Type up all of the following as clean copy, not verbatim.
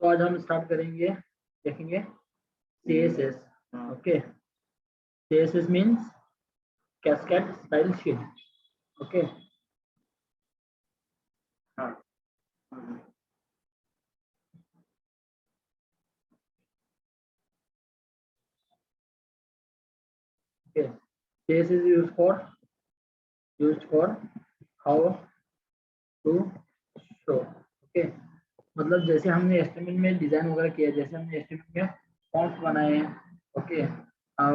तो आज हम स्टार्ट करेंगे, देखेंगे CSS। Okay, CSS means cascade style sheet. Okay, CSS is used for how to show। Okay, मतलब जैसे हमने HTML में डिजाइन वगैरह किया, जैसे हमने HTML में फॉन्ट्स बनाए हैं, ओके,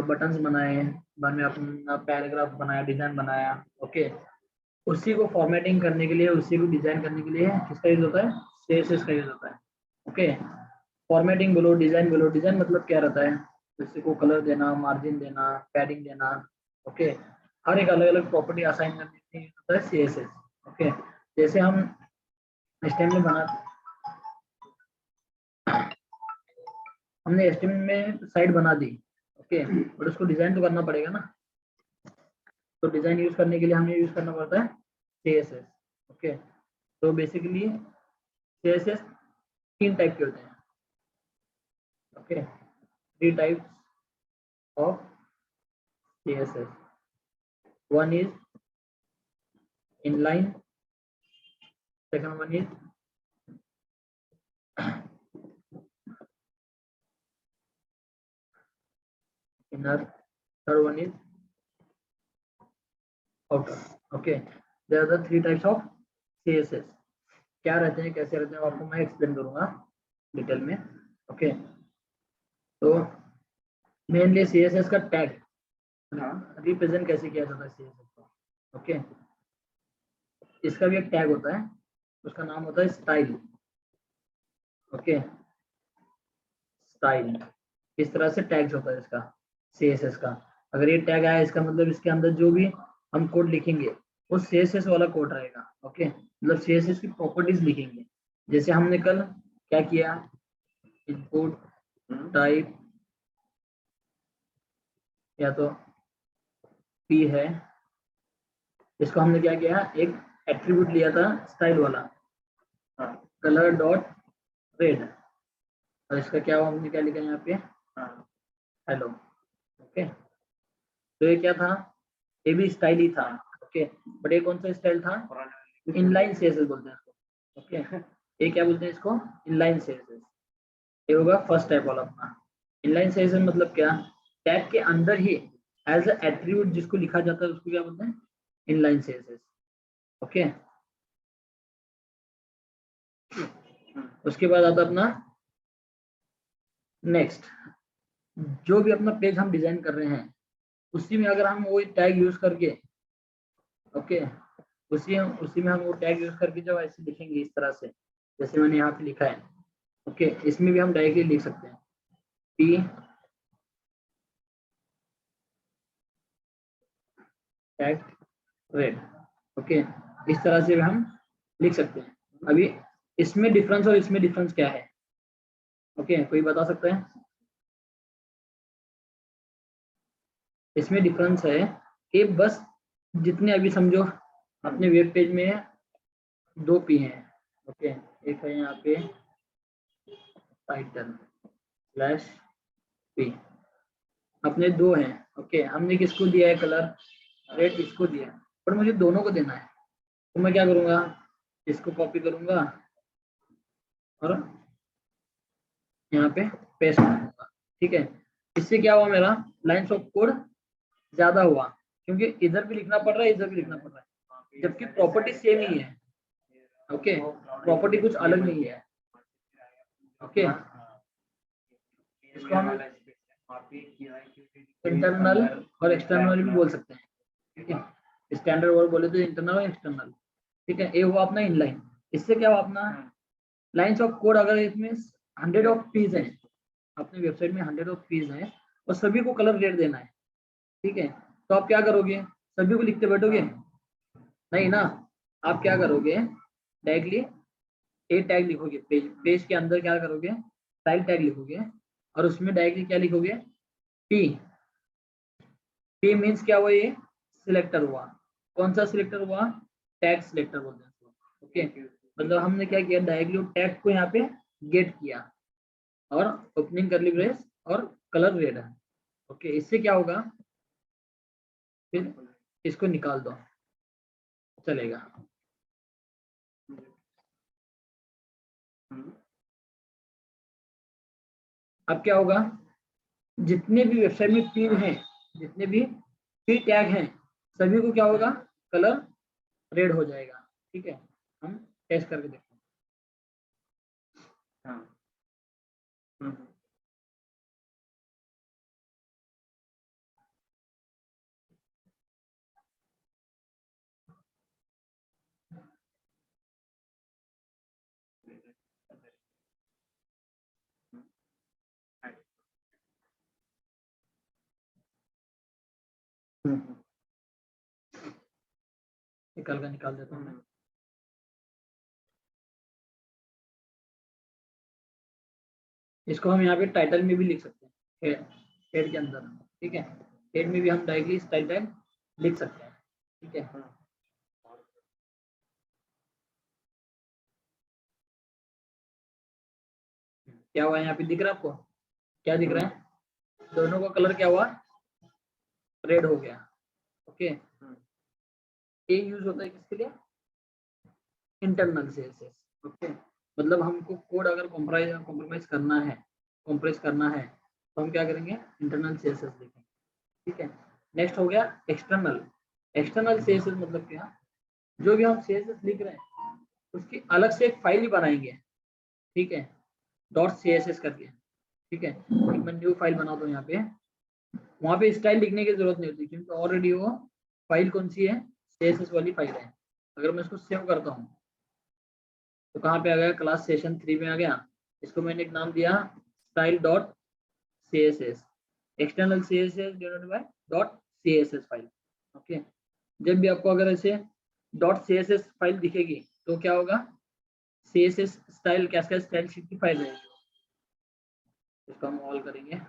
बटन्स बनाए, बाद में अपना पैराग्राफ बनाया, डिजाइन बनाया। ओके, उसी को फॉर्मेटिंग करने के लिए, उसी को डिजाइन करने के लिए किसका यूज होता है? CSS का यूज होता है। ओके, फॉर्मेटिंग बोलो, डिजाइन बोलो। डिजाइन मतलब क्या रहता है? जैसे को कलर देना, मार्जिन देना, पैडिंग देना। ओके, हर एक अलग अलग प्रॉपर्टी असाइन करने के लिए होता है CSS। ओके, जैसे हम HTML बना, हमने HTML में साइट बना दी, ओके, बट उसको डिजाइन तो करना पड़ेगा ना। तो डिजाइन यूज करने के लिए हमें यूज करना पड़ता है CSS। ओके, तो बेसिकली CSS तीन टाइप के होते हैं। Okay, three types of CSS। One is inline, second one is inner, third one is outer। okay, there are the three types of CSS। क्या रहते हैं, कैसे रहते हैं, आपको मैं एक्सप्लेन करूंगा डिटेल में। ओके, तो मेनली CSS का टैग रिप्रेजेंट कैसे किया जाता है CSS को। ओके, इसका भी एक टैग होता है, उसका नाम होता है स्टाइल। ओके, स्टाइल इस तरह से टैग्स होता है इसका CSS का। अगर ये टैग आया, इसका मतलब इसके अंदर जो भी हम कोड लिखेंगे वो CSS वाला कोड रहेगा। ओके, मतलब CSS की प्रॉपर्टीज लिखेंगे। जैसे हमने कल क्या किया, इनपुट टाइप या तो P है, इसको हमने क्या किया, एक एट्रीब्यूट लिया था स्टाइल वाला, कलर डॉट रेड, और इसका क्या हुआ, हमने क्या लिखा यहाँ पे, हेलो। ओके, तो ये क्या था, ये भी स्टाइल ही था। ओके, बट ये कौन सा स्टाइल था? इनलाइन CSS बोलते हैं इसको। ओके, ये क्या बोलते हैं इसको? Inline CSS। ये होगा फर्स्ट टाइप वाला अपना। इनलाइन CSS मतलब क्या, टैग के अंदर ही एज अ एट्रीब्यूट जिसको लिखा जाता है उसको क्या बोलते हैं? Inline CSS। ओके, उसके बाद आता अपना नेक्स्ट, जो भी अपना पेज हम डिजाइन कर रहे हैं उसी में अगर हम वो टैग यूज करके, ओके, उसी में हम वो टैग यूज करके जब ऐसे लिखेंगे इस तरह से, जैसे मैंने यहाँ पे लिखा है, ओके, इसमें भी हम डायरेक्टली लिख सकते हैं P टैग रेड। ओके, इस तरह से हम लिख सकते हैं। अभी इसमें डिफरेंस और इसमें डिफरेंस क्या है? ओके, कोई बता सकता है? इसमें डिफरेंस है कि बस जितने अभी समझो अपने वेब पेज में दो P हैं। ओके, एक है यहाँ पे टाइटल स्लैश P, अपने दो हैं। ओके, हमने किसको दिया है कलर रेड, इसको दिया है, पर मुझे दोनों को देना है। तो मैं क्या करूँगा, इसको कॉपी करूँगा और यहाँ पे पेस्ट करूँगा। ठीक है, इससे क्या हुआ, मेरा लाइन्स ऑफ कोड ज्यादा हुआ, क्योंकि इधर भी लिखना पड़ रहा है, इधर भी लिखना पड़ रहा है, जबकि प्रॉपर्टी सेम ही है। ओके, प्रॉपर्टी कुछ अलग नहीं है। ओके, इसको हम इंटरनल और एक्सटर्नल भी बोल सकते हैं। ठीक है, स्टैंडर्ड वर्ड बोले तो इंटरनल और एक्सटर्नल। ठीक है, ये हुआ अपना इनलाइन। इससे क्या हुआ, अपना लाइन्स ऑफ कोड अगर इसमें 100 ऑफ पीस है, अपने वेबसाइट में 100 ऑफ पीस है और सभी को कलर रेड देना है, ठीक है, तो आप क्या करोगे, सभी को लिखते बैठोगे? नहीं ना, आप क्या करोगे, डायरेक्टली ए टैग लिखोगे, पेज के अंदर क्या करोगे, स्टाइल टैग लिखोगे और उसमें डायरेक्टली क्या लिखोगे, P मीन्स क्या हुआ, ये सिलेक्टर हुआ। कौन सा सिलेक्टर हुआ? टैग सिलेक्टर बोलते हैं इसको। ओके, मतलब हमने क्या किया, डायरेक्टली टैग को यहाँ पे गेट किया। और ओपनिंग करली ब्रेस और कलर रेड है। ओके, इससे क्या होगा, फिर इसको निकाल दो चलेगा। अब क्या होगा, जितने भी वेबसाइट में पी हैं, जितने भी पी टैग हैं, सभी को क्या होगा, कलर रेड हो जाएगा। ठीक है, हम टेस्ट करके देखते हैं। हाँ। निकाल कर निकाल देता हूँ मैं। इसको हम यहाँ पे टाइटल में भी लिख सकते हैं, हेड के अंदर। ठीक है, हेड में भी हम डायरेक्टली स्टाइल टैग लिख सकते हैं। ठीक है, क्या हुआ यहाँ पे दिख रहा है आपको, क्या दिख रहा है, दोनों का कलर क्या हुआ, रेड हो गया। ओके, ये यूज होता है किसके लिए, इंटरनल सीएसएस। ओके, मतलब हमको कोड अगर कॉम्प्रोमाइज करना है, कॉम्प्रेस करना है, तो हम क्या करेंगे, इंटरनल सीएसएस लिखेंगे। ठीक है, नेक्स्ट हो गया एक्सटर्नल। एक्सटर्नल सीएसएस मतलब क्या, जो भी हम सीएसएस लिख रहे हैं उसकी अलग से एक फाइल ही बनाएंगे। ठीक है, डॉट सीएसएस करके। ठीक है, एक मैं न्यू फाइल बना दूं यहाँ पे, वहां पे स्टाइल लिखने की जरूरत नहीं होती क्योंकि ऑलरेडी वो फाइल कौन सी है, सीएसएस वाली फाइल है। अगर मैं इसको सेव करता हूँ तो कहाँ पे आ गया, क्लास सेशन 3 में आ गया। इसको मैंने एक नाम दिया style dot C S S, external C S S denoted by dot C S S file. Okay, जब भी आपको अगर ऐसे dot C S S file दिखेगी तो क्या होगा, C S S style cascade style sheet की फाइल रहेगी। इसको हम ऑल करेंगे,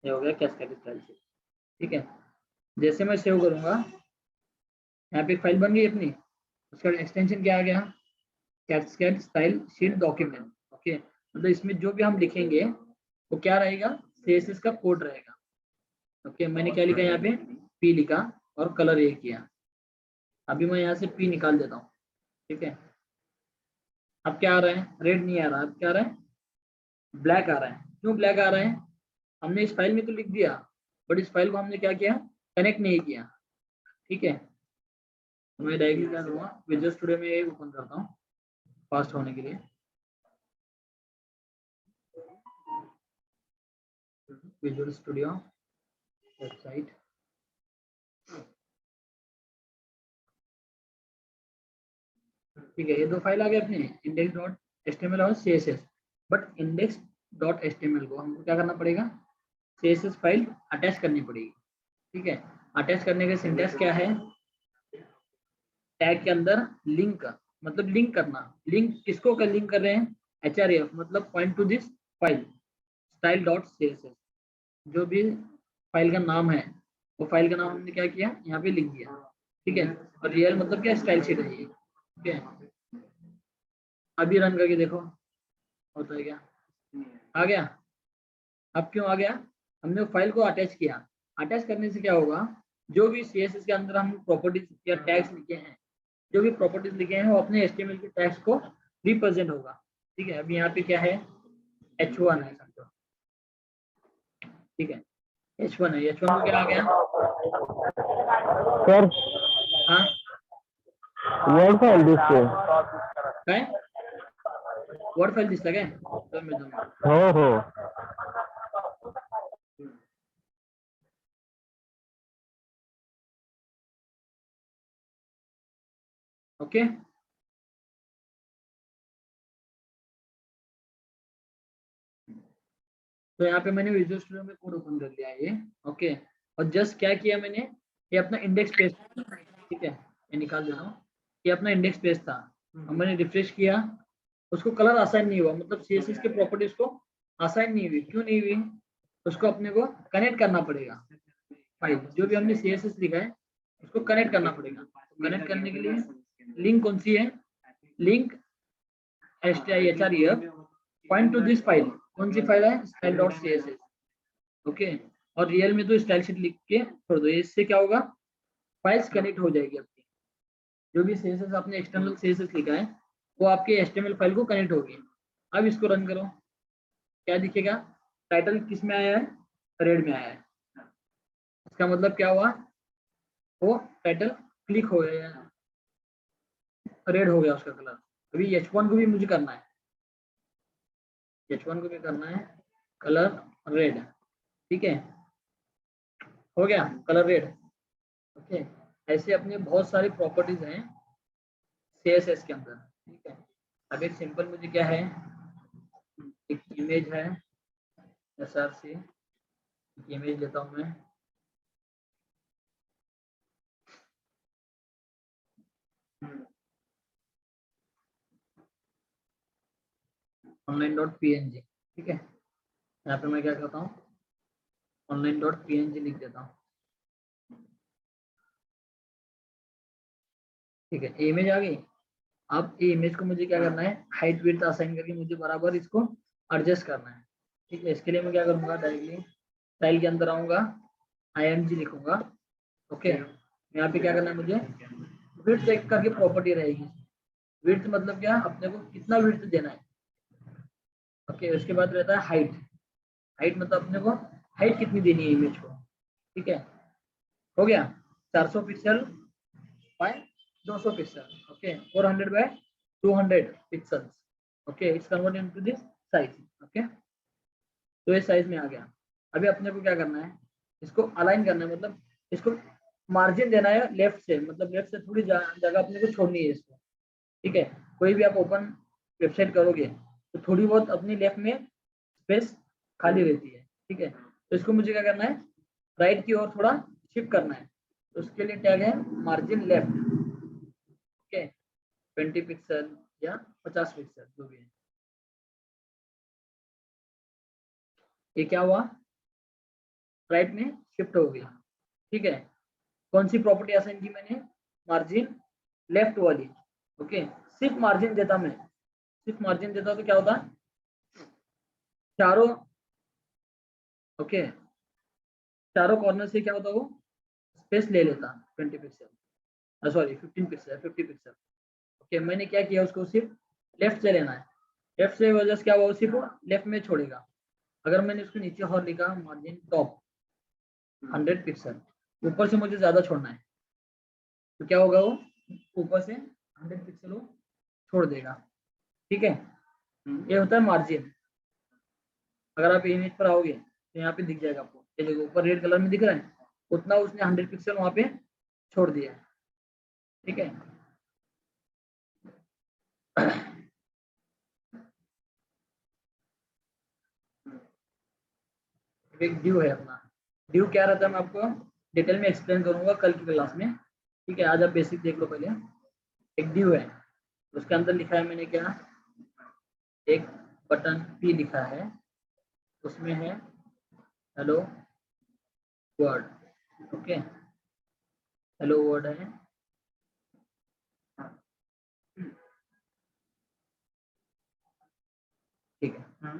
ये हो गया कैस्केड स्टाइल शीट। ठीक है, जैसे मैं सेव करूंगा, यहाँ पे एक फाइल बन गई अपनी, उसका एक्सटेंशन क्या आ गया, cascade style sheet document. Okay, मतलब इसमें जो भी हम लिखेंगे वो क्या रहेगा, सीएसएस का कोड रहेगा। ओके, मैंने क्या लिखा यहाँ पे, पी लिखा और कलर ए किया। अभी मैं यहाँ से पी निकाल देता हूँ। ठीक है, अब क्या आ रहा है, रेड नहीं आ रहा, अब क्या आ रहा है, ब्लैक आ रहा है। क्यों ब्लैक आ रहा है, हमने इस फाइल में तो लिख दिया बट इस फाइल को हमने क्या किया, कनेक्ट नहीं किया। ठीक है, तो मैं डायरेक्टली क्या करूँगा, विजुअल स्टूडियो में ओपन करता हूँ फास्ट होने के लिए। विजुअल स्टूडियो वेबसाइट, ठीक है, ये दो फाइल आ गए अपने, इंडेक्स डॉट एचटीएमएल और CSS. But index dot HTML को हमको क्या करना पड़ेगा, सीएसएस फाइल अटैच करनी पड़ेगी। ठीक है, अटैच करने का सिंटैक्स क्या है, टैग के अंदर लिंक, मतलब लिंक करना। लिंक किसको कर लिंक कर रहे हैं, एचआरएफ मतलब point to this file style dot CSS. जो भी फाइल का नाम है वो फाइल का नाम हमने क्या किया, यहाँ पे लिख दिया। ठीक है, और रियल मतलब क्या, स्टाइल शीट है ये। ठीक है, अभी रन करके देखो होता है क्या, आ गया। अब क्यों आ गया, हमने फाइल को अटैच किया। अटैच करने से क्या होगा, जो भी सीएसएस के अंदर हम प्रॉपर्टीज या टैग्स लिखे हैं, जो भी प्रॉपर्टीज लिखे हैं वो अपने एचटीएमएल के टैग्स को रिप्रेजेंट होगा। ठीक है, अभी यहाँ पे क्या है, H1 है समझो। ठीक है, H1 है, H1 को क्या आ गया सर, हाँ, वर्ड फाइल दिसते काय वर्ड फाइल दिसता काय, तर मी तुम्हाला हो हो ओके। तो यहाँ पे मैंने विजुअल स्टूडियो में कोड ओपन कर लिया है ये। ओके, और जस्ट क्या किया मैंने, ये अपना इंडेक्स पेज, ठीक है, ये निकाल दे रहा हूँ, ये अपना इंडेक्स पेज था। अब मैंने रिफ्रेश किया, उसको कलर असाइन नहीं हुआ, मतलब सीएसएस के प्रॉपर्टीज को असाइन नहीं हुई। क्यों नहीं हुई, उसको अपने को कनेक्ट करना पड़ेगा। फाइल जो भी हमने सीएसएस लिखा है उसको कनेक्ट करना पड़ेगा। कनेक्ट करने के लिए लिंक कौन सी है, link stref point to this file. कौन सी फाइल है? Style dot C S S. Okay, और रियल में तो स्टाइल शीट लिख के छोड़ दो। इससे क्या होगा? फाइल्स कनेक्ट हो जाएगी आपकी। जो भी CSS आपने एक्सटर्नल CSS लिखा है वो आपके HTML फाइल को कनेक्ट होगी। अब इसको रन करो, क्या दिखेगा? टाइटल किस में आया है? रेड में आया है। इसका मतलब क्या हुआ? वो टाइटल क्लिक हो गया, रेड हो गया उसका कलर। अभी H1 को भी मुझे करना है, H1 को भी करना है कलर रेड। ठीक है, हो गया कलर रेड। ओके, ऐसे अपने बहुत सारी प्रॉपर्टीज हैं CSS के अंदर। ठीक है, अब एक सिंपल मुझे क्या है, एक इमेज है SRC, इमेज लेता हूँ मैं। online.png। ठीक है, यहाँ पे मैं क्या करता हूँ, online.png लिख देता हूँ। ठीक है, इमेज आ गई। अब ये इमेज को मुझे क्या करना है, हाइट विड्थ असाइन करके मुझे बराबर इसको एडजस्ट करना है। ठीक है, इसके लिए मैं क्या करूँगा, डायरेक्टली स्टाइल के अंदर आऊँगा, img लिखूंगा। ओके, यहाँ पे क्या करना है मुझे, विड्थ चेक करके प्रॉपर्टी रहेगी। विड्थ मतलब क्या, अपने को कितना विड्थ देना है। ओके, उसके बाद रहता है हाइट। हाइट मतलब अपने को हाइट कितनी देनी है इमेज को। ठीक है, हो गया 400 pixel by 200 pixel. Okay, 400 by 200 pixels. Okay, its converted into this size. Okay, तो ये साइज में आ गया। अभी अपने को क्या करना है, इसको अलाइन करना है, मतलब इसको मार्जिन देना है लेफ्ट से, मतलब लेफ्ट से थोड़ी जगह अपने को छोड़नी है इसको। ठीक है, कोई भी आप ओपन वेबसाइट करोगे तो थोड़ी बहुत अपनी लेफ्ट में स्पेस खाली रहती है। ठीक है, तो इसको मुझे क्या करना है, राइट की ओर थोड़ा शिफ्ट करना है। तो उसके लिए टैग है मार्जिन लेफ्ट। ओके, 20 पिक्सल या 50 पिक्सल जो भी है। ये क्या हुआ, राइट में शिफ्ट हो गया। ठीक है, कौन सी प्रॉपर्टी असाइन की मैंने, मार्जिन लेफ्ट वाली। ओके, सिर्फ मार्जिन देता मैं, सिर्फ मार्जिन देता तो क्या होता, चारों, ओके, चारों कॉर्नर से क्या होता, वो स्पेस ले लेता 20 pixel, sorry 15 pixel, 50 pixel. Okay, मैंने क्या किया, उसको सिर्फ लेफ्ट से लेना है। लेफ्ट से वजह से क्या हुआ, सिर्फ लेफ्ट में छोड़ेगा। अगर मैंने उसको नीचे और लिखा मार्जिन टॉप 100 पिक्सल, ऊपर से मुझे ज्यादा छोड़ना है, तो क्या होगा, वो ऊपर से 100 पिक्सल वो छोड़ देगा। ठीक है, ये होता है मार्जिन। अगर आप इमेज पर आओगे तो यहाँ पे दिख जाएगा आपको, ये देखो ऊपर रेड कलर में दिख रहा है, उतना उसने 100 पिक्सल वहां पे छोड़ दिया है। ठीक है, एक ड्यू है अपना। ड्यू क्या रहता है मैं आपको डिटेल में एक्सप्लेन करूंगा कल की क्लास में। ठीक है, आज आप बेसिक देख लो पहले। एक ड्यू है, उसके अंदर लिखा है मैंने क्या, एक बटन P लिखा है, उसमें है hello word. Okay, hello word है, ठीक है,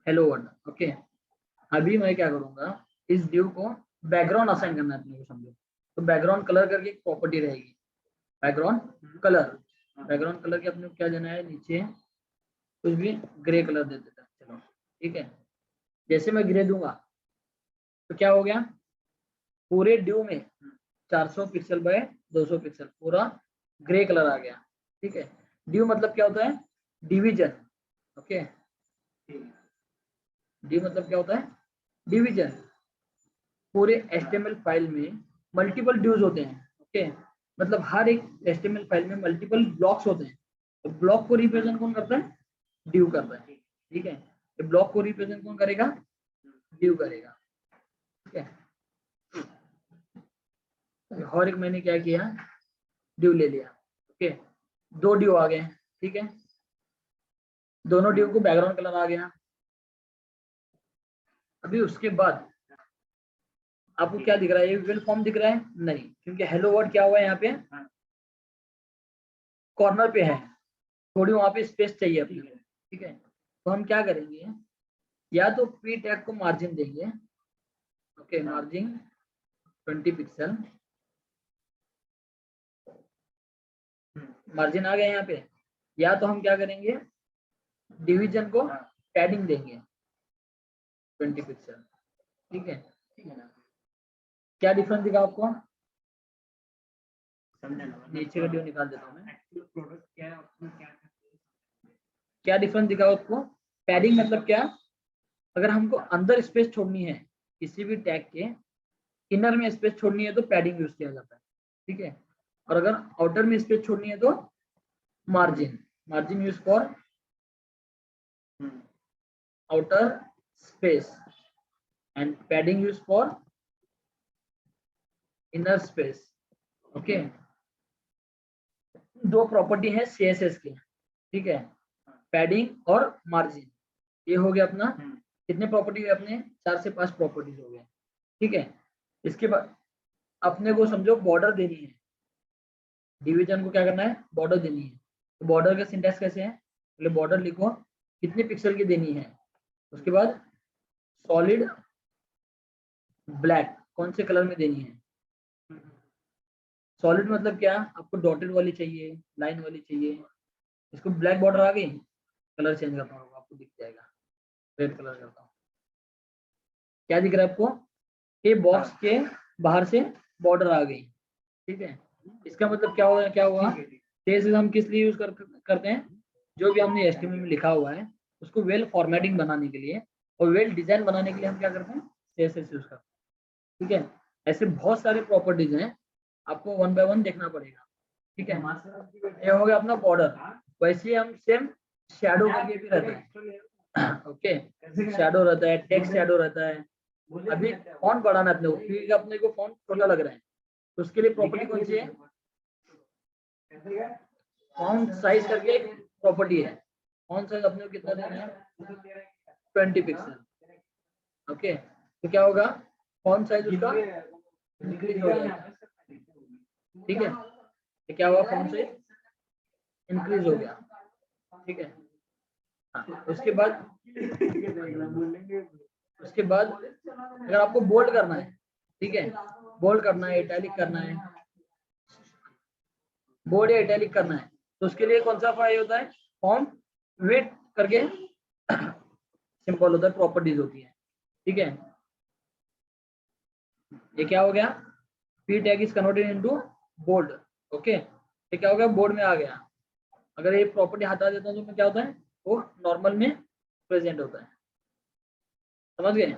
हेलो वर्ड। ओके, अभी मैं क्या करूंगा, इस ड्यू को बैकग्राउंड असाइन करना है अपने को, समझो। तो बैकग्राउंड कलर करके एक प्रॉपर्टी रहेगी, बैकग्राउंड कलर। बैकग्राउंड कलर के अपने को क्या देना है, नीचे कुछ भी ग्रे कलर दे देता है। चलो ठीक है, जैसे मैं ग्रे दूंगा तो क्या हो गया, पूरे ड्यू में 400 पिक्सल बाय 200 पिक्सल पूरा ग्रे कलर आ गया। ठीक है, ड्यू मतलब क्या होता है, डिवीजन। ओके, डी मतलब क्या होता है, डिवीजन। पूरे HTML फाइल में मल्टीपल ड्यूज होते हैं। ओके, मतलब हर एक HTML फाइल में मल्टीपल ब्लॉक्स होते हैं। तो ब्लॉक को रिप्रेजेंट कौन करता है, ड्यू करता है। ठीक है, तो ब्लॉक को रिप्रेजेंट कौन करेगा, ड्यू करेगा। ठीक है, और एक मैंने क्या किया, ड्यू ले लिया। ओके, दो ड्यू आ गए। ठीक है, दोनों ड्यू को बैकग्राउंड कलर आ गया। अभी उसके बाद आपको क्या दिख रहा है, ये विल फॉर्म दिख रहा है नहीं, क्योंकि हेलो वर्ड क्या हुआ है यहाँ पे, कॉर्नर पे है। थोड़ी वहां पे स्पेस चाहिए अपने को, ठीक है। तो हम क्या करेंगे, या तो पी टैग को मार्जिन देंगे, ओके, मार्जिन 20 पिक्सल, मार्जिन आ गया यहाँ पे। या तो हम क्या करेंगे, डिवीजन को पैडिंग देंगे 20 पिक्सल, ठीक है। क्या डिफरेंस दिखा आपको, नीचे का वीडियो निकाल देता हूँ मैं। क्या डिफरेंस दिखा आपको, पैडिंग मतलब क्या, अगर हमको अंदर स्पेस छोड़नी है किसी भी टैग के इनर में स्पेस छोड़नी है तो पैडिंग यूज किया जाता है, ठीक है। और अगर आउटर में स्पेस छोड़नी है तो margin, margin use for outer space and padding used for inner space, okay. दो प्रॉपर्टी है CSS की, ठीक है, पैडिंग और मार्जिन। ये हो गया अपना, कितने प्रॉपर्टी हुए अपने, 4 से 5 प्रॉपर्टीज हो गए, ठीक है। इसके बाद अपने को समझो बॉर्डर देनी है, डिवीजन को क्या करना है, बॉर्डर देनी है। तो बॉर्डर का सिंटैक्स कैसे है, पहले बॉर्डर लिखो कितने पिक्सल की देनी है, उसके बाद सॉलिड ब्लैक कौन से कलर में देनी है। सॉलिड मतलब क्या, आपको डॉटेड वाली चाहिए, लाइन वाली चाहिए। इसको ब्लैक बॉर्डर आ गई, कलर चेंज करता हूँ आपको दिख जाएगा, रेड कलर करता हूँ। क्या दिख रहा है आपको, ये बॉक्स के बाहर से बॉर्डर आ गई, ठीक है। इसका मतलब क्या होगा, क्या हुआ, CSS हम किस लिए यूज करते हैं, जो भी हमने HTML में लिखा हुआ है उसको वेल फॉर्मेटिंग बनाने के लिए और वेल डिजाइन बनाने के लिए हम क्या करते हैं, CSS यूज करते हैं, ठीक है। ऐसे बहुत सारे प्रॉपर्टीज हैं, आपको 1 बाय 1 देखना पड़ेगा, ठीक है। ये हो गया अपना बॉर्डर। वैसे ही हम सेम शैडो के लिए भी रहता है, ओके, शैडो रहता है, टेक्स्ट शैडो रहता है। अभी फॉन्ट बढ़ाना है अपने को, क्योंकि अपने को फॉन्ट छोटा लग रहा है, तो उसके लिए प्रॉपर्टी कौन सी है, फॉन्ट साइज करके एक प्रॉपर्टी है। फॉन्ट साइज अपने को कितना देना है, 20 पिक्सल, ओके। तो क्या होगा, फॉन्ट साइज उसका इंक्रीज हो जाएगा, ठीक है। तो क्या हुआ, फॉन्ट साइज इंक्रीज हो गया, ठीक है। हाँ, उसके बाद अगर आपको बोल्ड करना है, ठीक है, बोल्ड करना है, इटैलिक करना है, बोल्ड या इटैलिक करना है, तो उसके लिए कौन सा फाइल होता है, फॉर्म वेट करके सिंपल होता है, प्रॉपर्टीज होती है, ठीक है। ये क्या हो गया, P tag is converted into bold, okay. ये क्या हो गया, बोर्ड में आ गया। अगर ये प्रॉपर्टी हटा देता हूँ तो मैं क्या होता है, वो नॉर्मल में प्रेजेंट होता है, समझ गए।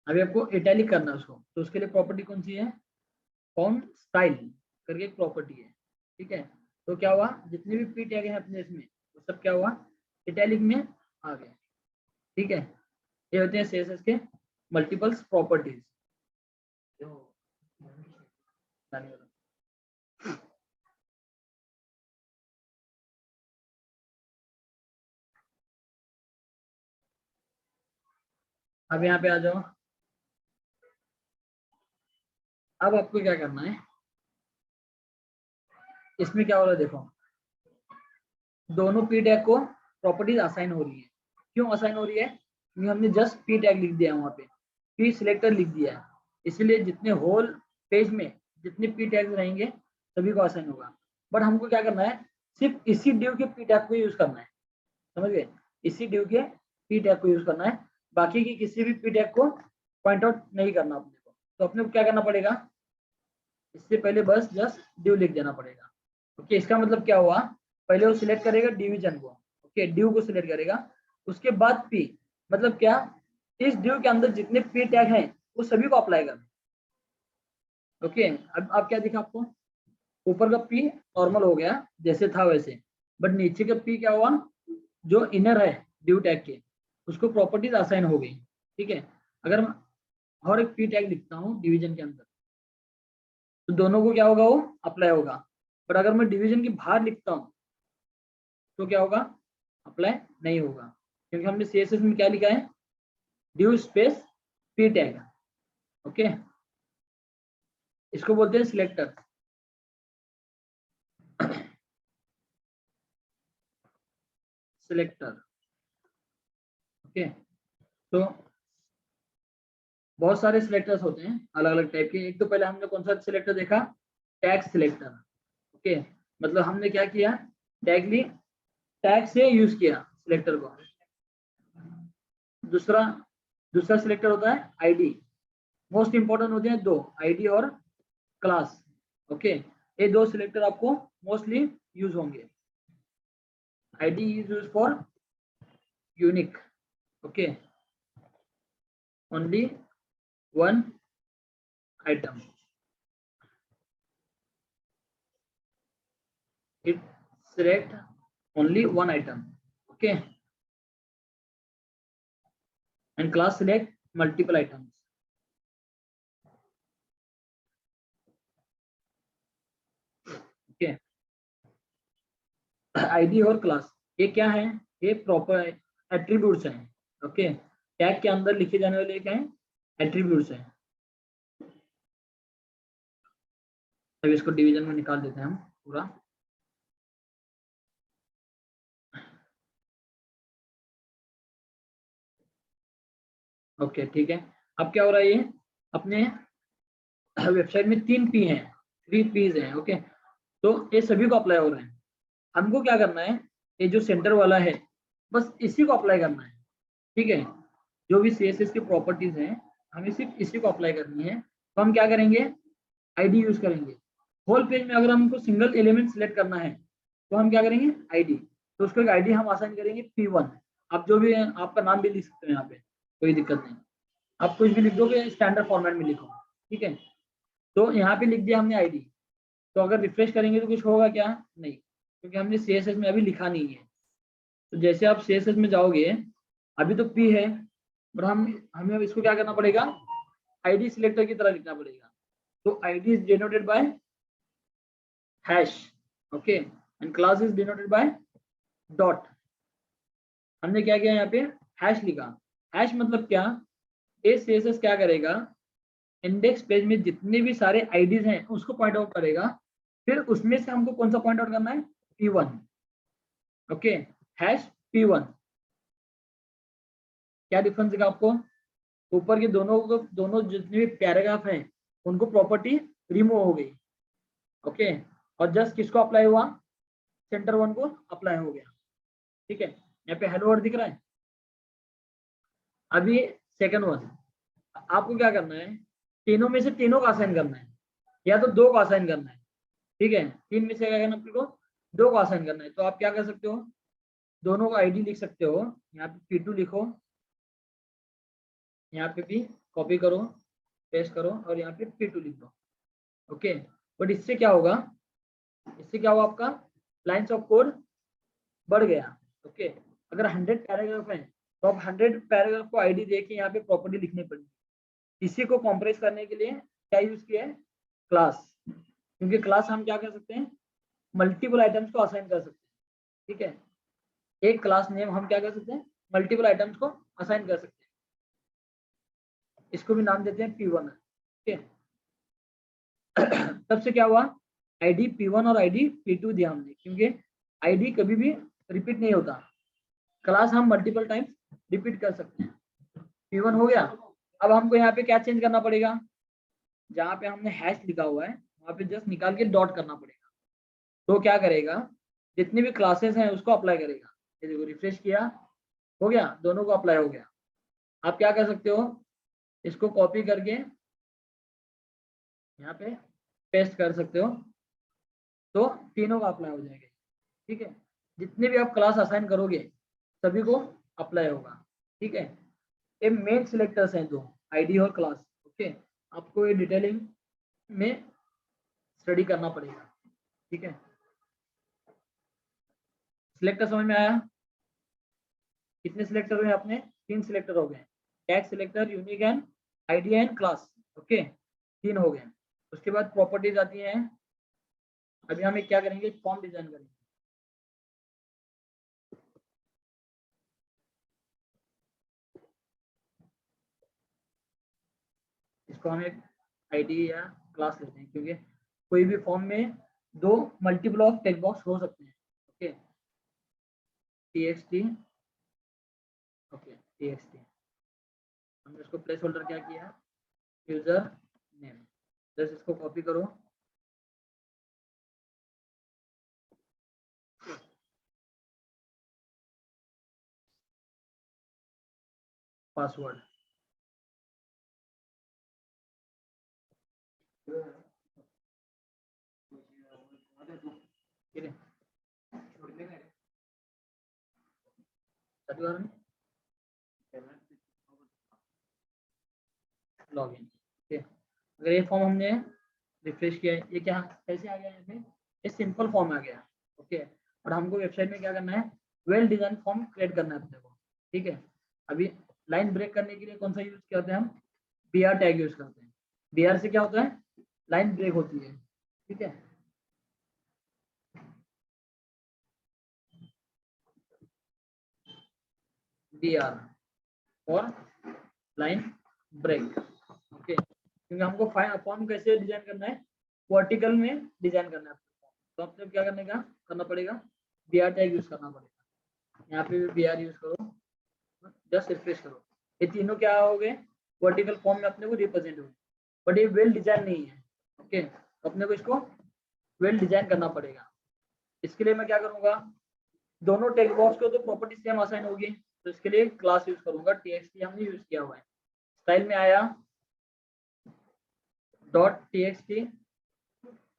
अभी आपको इटैलिक करना है उसको, तो उसके लिए प्रॉपर्टी कौन सी है, फॉन्ट स्टाइल करके एक प्रॉपर्टी है, ठीक है। तो क्या हुआ, जितने भी पी टैग हैं अपने इसमें वो सब क्या हुआ, इटैलिक में आ गए, ठीक है। ये होते हैं CSS के मल्टीपल्स प्रॉपर्टीज। अब यहाँ पे आ जाओ। अब आपको क्या करना है, इसमें क्या हो रहा है देखो, दोनों पी टैग को प्रॉपर्टीज असाइन हो रही है। क्यों असाइन हो रही है, क्योंकि हमने जस्ट पी टैग लिख दिया है, वहाँ पे पी सिलेक्टर लिख दिया है, इसलिए जितने होल पेज में जितने पी टैग रहेंगे सभी को असाइन होगा। बट हमको क्या करना है, सिर्फ इसी ड्यू के पी टैग को यूज करना है, समझ गए, इसी ड्यू के पी टैग को यूज करना है, बाकी की किसी भी पी टैग को पॉइंट आउट नहीं करना अपने को। तो अपने को क्या करना पड़ेगा, इससे पहले बस जस्ट ड्यू लिख देना पड़ेगा, ओके। इसका मतलब क्या हुआ, पहले वो सिलेक्ट करेगा डिवीजन को, ओके, ड्यू को सिलेक्ट करेगा, उसके बाद पी, मतलब क्या, इस ड्यू के अंदर जितने पी टैग हैं वो सभी को अप्लाई करना, ओके। अब क्या दिखा आपको, ऊपर का पी नॉर्मल हो गया जैसे था वैसे, बट नीचे का पी क्या हुआ, जो इनर है ड्यू टैग के उसको प्रॉपर्टीज असाइन हो गई, ठीक है। अगर मैं और एक पी टैग लिखता हूँ डिवीजन के अंदर तो दोनों को क्या होगा, वो अप्लाई होगा। पर अगर मैं डिवीजन के बाहर लिखता हूँ तो क्या होगा, अप्लाई नहीं होगा, क्योंकि हमने CSS में क्या लिखा है, div space p tag. Okay, इसको बोलते हैं सिलेक्टर। सिलेक्टर। ओके, तो बहुत सारे सिलेक्टर्स होते हैं अलग अलग टाइप के। एक तो पहले हमने कौन सा सिलेक्टर देखा, टैग सिलेक्टर। ओके, मतलब हमने क्या किया, टैग से यूज किया सिलेक्टर को। दूसरा दूसरा सिलेक्टर होता है आईडी। मोस्ट इंपॉर्टेंट होते हैं दो, आईडी और क्लास। ओके, ये दो सिलेक्टर आपको मोस्टली यूज होंगे। ID is use for unique, okay, only one item, it select only one item, okay, and class select multiple items. Okay, ID और class ये क्या है, ये प्रॉपर एट्रीब्यूट्स हैं। ओके, टैग के अंदर लिखे जाने वाले क्या हैं, एट्रीब्यूट्स हैं। अब इसको डिवीजन में निकाल देते हैं हम पूरा। ओके ठीक है, अब क्या हो रहा है, ये अपने वेबसाइट में 3 P हैं, 3 P's हैं। ओके, तो ये सभी को अप्लाई हो रहे हैं। हमको क्या करना है, ये जो सेंटर वाला है बस इसी को अप्लाई करना है। ठीक है, जो भी CSS की प्रॉपर्टीज हैं हमें सिर्फ इसी को अप्लाई करनी है। तो हम क्या करेंगे, आईडी यूज करेंगे। होल पेज में अगर हमको सिंगल एलिमेंट सिलेक्ट करना है तो हम क्या करेंगे, आईडी। तो उसको एक आईडी हम असाइन करेंगे P1। आप जो भी है, आपका नाम भी लिख सकते हो यहाँ पे, कोई दिक्कत नहीं। आप कुछ भी लिख दोगे, स्टैंडर्ड फॉर्मेट में लिखो। ठीक है, तो यहाँ पे लिख दिया हमने आईडी। तो अगर रिफ्रेश करेंगे तो कुछ होगा क्या, नहीं, क्योंकि हमने CSS में अभी लिखा नहीं है। तो जैसे आप CSS में जाओगे, अभी तो P है, पर हमें अब इसको क्या करना पड़ेगा, आईडी सिलेक्टर की तरह लिखना पड़ेगा। तो ID is denoted by hash, okay, and class is denoted by dot. हमने क्या किया, यहाँ पे हैश लिखा। हैश मतलब क्या, ये CSS क्या करेगा, इंडेक्स पेज में जितने भी सारे आईडीज हैं उसको पॉइंट आउट करेगा। फिर उसमें से हमको कौन सा पॉइंट आउट करना है, P1। Okay, hash P1। क्या डिफरेंस दिखा आपको, ऊपर के दोनों जितने भी पैराग्राफ हैं उनको प्रॉपर्टी रिमूव हो गई। ओके, और जस्ट किसको अप्लाई हुआ, सेंटर वन को अप्लाई हो गया। ठीक है, यहाँ पे हेलो वर्ड दिख रहा है। अभी सेकंड वन, आपको क्या करना है, तीनों में से तीनों का असाइन करना है, या तो दो का असाइन करना है। ठीक है, 3 में से क्या करना आपको, 2 को असाइन करना है। तो आप क्या कर सकते हो, दोनों का आईडी लिख सकते हो, यहाँ पे P2 लिखो, यहाँ पे भी कॉपी करो, पेस्ट करो, और यहाँ पे P2 लिख दो। ओके, बट इससे क्या होगा, इससे क्या हुआ, आपका लाइंस ऑफ कोड बढ़ गया। ओके, अगर 100 पैराग्राफ है तो आप 100 पैराग्राफ को आईडी देके यहाँ पे प्रॉपर्टी लिखनी पड़ेगी। इसी को कॉम्प्रेस करने के लिए क्या यूज किया है, क्लास। क्योंकि क्लास हम क्या कर सकते हैं, मल्टीपल आइटम्स को असाइन कर सकते हैं। ठीक है, एक क्लास नेम हम क्या कर सकते हैं, मल्टीपल आइटम्स को असाइन कर सकते हैं। इसको भी नाम देते हैं P1। ठीक है, तब से क्या हुआ, आईडी P1 और आईडी P2 दिया हमने, क्योंकि आईडी कभी भी रिपीट नहीं होता, क्लास हम मल्टीपल टाइम्स रिपीट कर सकते हैं। P1 हो गया। अब हमको यहाँ पे क्या चेंज करना पड़ेगा, जहाँ पे हमने हैश लिखा हुआ है वहाँ पे जस्ट निकाल के डॉट करना पड़ेगा। तो क्या करेगा, जितनी भी क्लासेस हैं उसको अप्लाई करेगा। ये देखो, रिफ्रेश किया, हो गया, दोनों को अप्लाई हो गया। आप क्या कर सकते हो, इसको कॉपी करके यहाँ पे पेस्ट कर सकते हो, तो तीनों का अप्लाई हो जाएगा। ठीक है, जितने भी आप क्लास असाइन करोगे सभी को अप्लाई होगा। ठीक है, ये मेन सिलेक्टर्स हैं दो, आईडी और क्लास। ओके, आपको ये डिटेलिंग में स्टडी करना पड़ेगा। ठीक है, सिलेक्टर समझ में आया, कितने सिलेक्टर हुए अपने, 3 सिलेक्टर हो गए, tag selector, unique and ID and class. Okay, 3 हो गए। उसके बाद प्रॉपर्टीज आती हैं। अभी हम क्या करेंगे, फॉर्म डिजाइन करेंगे। इसको हम एक आईडी या क्लास लेते हैं, क्योंकि कोई भी फॉर्म में दो मल्टीपल ऑफ टेक्स्ट बॉक्स हो सकते हैं। ओके, txt, ओके txt, हमने इसको प्लेस होल्डर क्या किया, यूजर नेम। जस्ट इसको कॉपी करो, पासवर्ड, ठीक है, लॉगिन। ओके, अगर ये फॉर्म हमने रिफ्रेश किया है, ये क्या कैसे आ गया यहाँ पे, ये सिंपल फॉर्म आ गया। ओके, और हमको वेबसाइट में क्या करना है, वेल डिजाइन फॉर्म क्रिएट करना है अपने को। ठीक है, अभी लाइन ब्रेक करने के लिए कौन सा यूज करते हैं हम, br टैग यूज करते हैं। br से क्या होता है, लाइन ब्रेक होती है। ठीक है, br और लाइन ब्रेक। ओके, क्योंकि हमको फॉर्म कैसे डिजाइन करना है, वर्टिकल में डिजाइन करना है, तो आपने क्या करना पड़ेगा, br टैग यूज करना पड़ेगा। यहाँ पे भी br यूज करो, जस्ट रिफ्रेश करो, ये तीनों क्या हो गए, वर्टिकल फॉर्म में अपने को रिप्रेजेंट हुए, बट ये वेल डिजाइन नहीं है। ओके, अपने को इसको वेल डिजाइन करना पड़ेगा। इसके लिए मैं क्या करूंगा, दोनों टेक्स्ट बॉक्स को तो प्रॉपर्टी सेम असाइन होगी, तो इसके लिए क्लास यूज करूंगा, txt हमने यूज किया हुआ है। स्टाइल में आया .txt।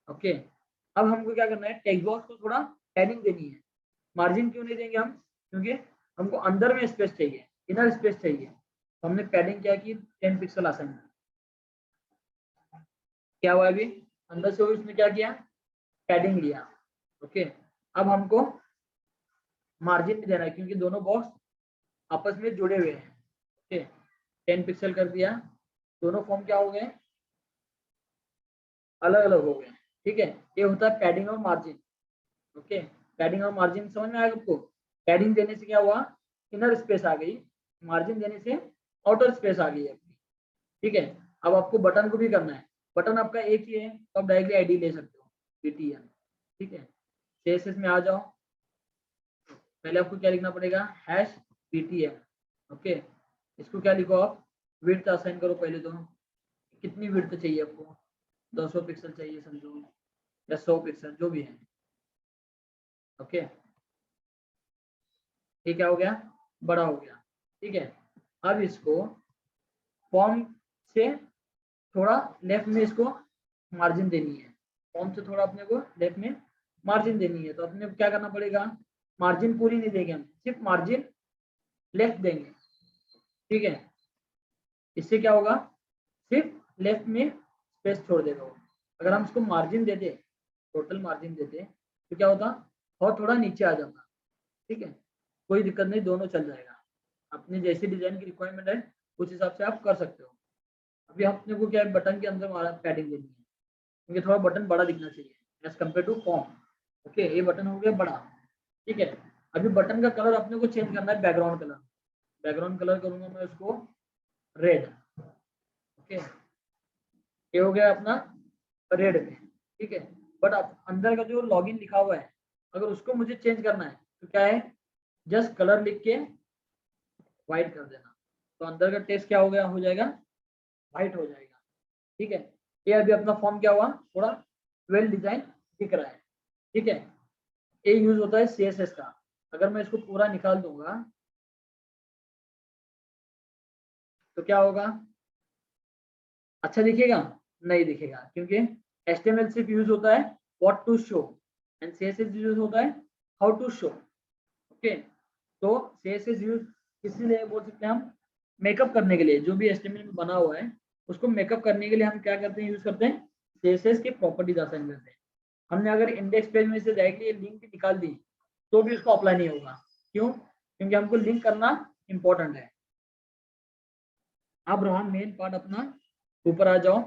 ओके, अब हमको क्या करना है, टेक्स्ट बॉक्स को थोड़ा पैडिंग देनी है। मार्जिन क्यों नहीं देंगे हम, क्योंकि हमको अंदर में स्पेस चाहिए, इनर स्पेस चाहिए, तो हमने पैडिंग क्या की, 10 पिक्सल असाइन। क्या हुआ, अभी अंदर से इसने क्या किया, पैडिंग लिया। ओके, अब हमको मार्जिन भी देना है, क्योंकि दोनों बॉक्स आपस में जुड़े हुए हैं। ओके, 10 पिक्सल कर दिया, दोनों फॉर्म क्या हो गए, अलग अलग हो गए। ठीक है, ये होता है पैडिंग और मार्जिन। ओके, पैडिंग और मार्जिन समझ में आएगा आपको। पैडिंग देने से क्या हुआ, इनर स्पेस आ गई, मार्जिन देने से आउटर स्पेस आ गई आपकी। ठीक है, अब आपको बटन को भी करना है, बटन आपका एक ही है, तो आप डायरेक्टली आईडी ले सकते हो, ptn। ठीक है, CSS में आ जाओ, पहले आपको क्या लिखना पड़ेगा, #ptn। ओके, इसको क्या लिखो आप, विड्थ असाइन करो पहले, तो कितनी विड्थ चाहिए आपको, 200 पिक्सल चाहिए समझो, या 100 पिक्सल, जो भी है। ओके, ये क्या हो गया, बड़ा हो गया। ठीक है, अब इसको फॉर्म से थोड़ा लेफ्ट में इसको मार्जिन देनी है, फॉर्म से थोड़ा अपने को लेफ्ट में मार्जिन देनी है, तो अपने को क्या करना पड़ेगा, मार्जिन पूरी नहीं देंगे हम, सिर्फ मार्जिन लेफ्ट देंगे। ठीक है, इससे क्या होगा, सिर्फ लेफ्ट में स्पेस छोड़ देगा वो। अगर हम इसको मार्जिन देते, टोटल मार्जिन देते, तो क्या होता, और थोड़ा नीचे आ जाता। ठीक है, कोई दिक्कत नहीं, दोनों चल जाएगा, अपने जैसे डिजाइन की रिक्वायरमेंट है उस हिसाब से आप कर सकते हो। अभी अपने को क्या है, बटन के अंदर हमारा पैडिंग देनी है, क्योंकि थोड़ा बटन बड़ा दिखना चाहिए as compare to form. Okay, ये बटन हो गया बड़ा। ठीक है, अभी बटन का कलर अपने को चेंज करना है, बैकग्राउंड कलर। बैकग्राउंड कलर करूंगा मैं उसको रेड। ओके, ये हो गया अपना रेड में। ठीक है, बट अंदर का जो लॉगिन लिखा हुआ है, अगर उसको मुझे चेंज करना है, तो क्या है, जस्ट कलर लिख के व्हाइट कर देना, तो अंदर का टेक्स्ट क्या हो गया, हो जाएगा व्हाइट हो जाएगा। ठीक है, ये अभी अपना फॉर्म क्या हुआ, थोड़ा वेल डिजाइन दिख रहा है। ठीक है, ये यूज होता है CSS का। अगर मैं इसको पूरा निकाल दूंगा तो क्या होगा, अच्छा दिखेगा, नहीं दिखेगा, क्योंकि HTML सिर्फ यूज होता है what to show, and CSS use होता है हाउ टू शो। ओके, तो CSS यूज इसीलिए बोल सकते हैं हम, मेकअप करने के लिए, जो भी HTML में बना हुआ है उसको मेकअप करने के लिए हम क्या करते हैं, यूज करते हैं CSS की प्रॉपर्टीज असाइन करते हैं। हमने अगर इंडेक्स पेज में से डायरेक्टली लिंक निकाल दी तो भी उसको अप्लाई नहीं होगा। क्यों, क्योंकि हमको लिंक करना इंपॉर्टेंट है। अब रहा मेन पार्ट अपना, ऊपर आ जाओ।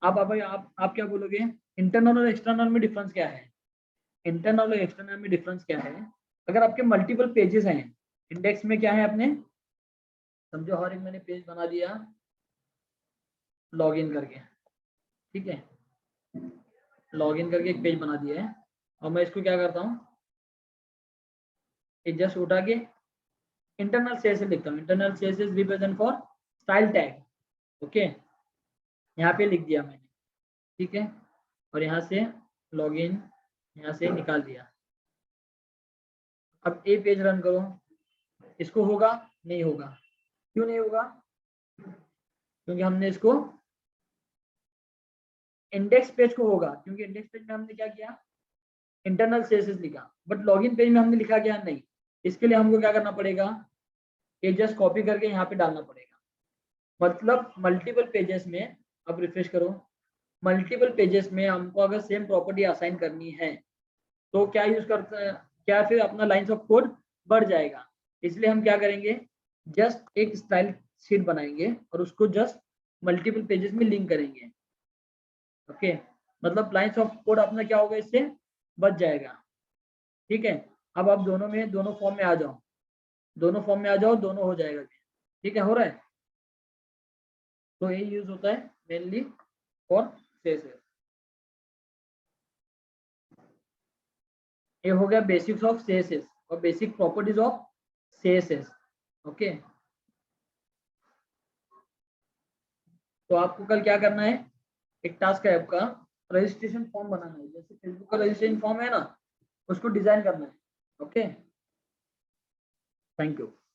आप क्या बोलोगे, इंटरनल और एक्सटर्नल में डिफरेंस क्या है, इंटरनल और एक्सटर्नल में डिफरेंस क्या है। अगर आपके मल्टीपल पेजेस हैं, इंडेक्स में क्या है अपने, समझो हर एक मैंने पेज बना दिया, लॉगिन करके, ठीक है, लॉगिन करके एक पेज बना दिया है। और मैं इसको क्या करता हूँ, जस्ट उठा के इंटरनल CSS लिखता हूँ, internal CSS represent for style tag, okay, यहाँ पे लिख दिया मैंने, ठीक है, और यहाँ से लॉगिन यहाँ से निकाल दिया। अब ये पेज रन करो, इसको होगा नहीं होगा, क्यों नहीं होगा, क्योंकि हमने इसको इंडेक्स पेज को होगा, क्योंकि इंडेक्स पेज में हमने क्या किया, इंटरनल CSS लिखा, बट लॉगिन पेज में हमने लिखा क्या नहीं। इसके लिए हमको क्या करना पड़ेगा, ये जस्ट कॉपी करके यहाँ पे डालना पड़ेगा। मतलब मल्टीपल पेजेस में, अब रिफ्रेश करो, मल्टीपल पेजेस में हमको अगर सेम प्रॉपर्टी असाइन करनी है तो क्या यूज करते हैं, क्या फिर अपना लाइंस ऑफ कोड बढ़ जाएगा। इसलिए हम क्या करेंगे, जस्ट एक स्टाइल शीट बनाएंगे और उसको जस्ट मल्टीपल पेजेस में लिंक करेंगे, ओके, मतलब लाइंस ऑफ कोड अपना क्या होगा, इससे बच जाएगा, ठीक है। अब आप दोनों में, दोनों फॉर्म में आ जाओ, दोनों फॉर्म में आ जाओ, दोनों हो जाएगा, ठीक है, हो रहा है। तो ये यूज होता है मेनली फॉर CSS। ये हो गया बेसिक्स ऑफ CSS और basic properties of CSS, okay. तो आपको कल क्या करना है, एक टास्क है आपका, रजिस्ट्रेशन फॉर्म बनाना है, जैसे फेसबुक का रजिस्ट्रेशन फॉर्म है ना, उसको डिजाइन करना है, ओके। Thank you.